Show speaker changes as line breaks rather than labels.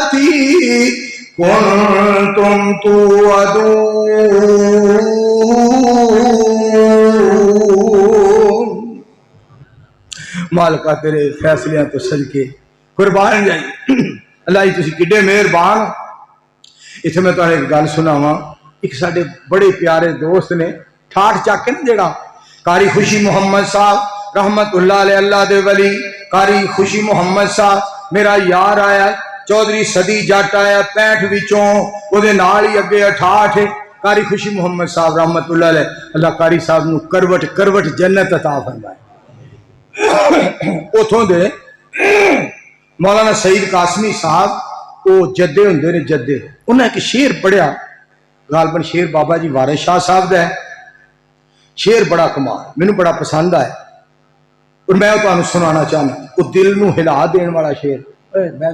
लती कुंतुम तुअदून। मालका तेरे फैसलियां तो सदके कुर्बान जाई। अल्लाह जी तुसी किड्डे मेहरबान। इत्थे मैं तुहानू एक गल सुनावां। एक साडे बड़े प्यारे दोस्त ने ठाठ चाके ना जेड़ा कारी खुशी मुहम्मद साहब रहमतुल्लाह अलैह, अल्लाह दे वली कारी खुशी मुहम्मद साहब मेरा यार आया, चौधरी सदी जट आया 65 विचों, ओदे नाल ही अगे 68 कारी खुशी मुहम्मद साहब रहमतुल्लाह अलैह। अल्लाह कारी साहब नू करवट करवट जन्नत अता फरमाए। उथों दे मौलाना सईद कासमी साहब वो जद्दे होंदे ने, जद्दे उन्हें एक शेर पढ़िया, गालबन शेर बाबा जी वारिस शाह साहब का है। शेर बड़ा कमाल, मैनू बड़ा पसंद आया और मैं तुहानू सुनाना चाहना। वो दिल नू हिला देने वाला शेर। मैं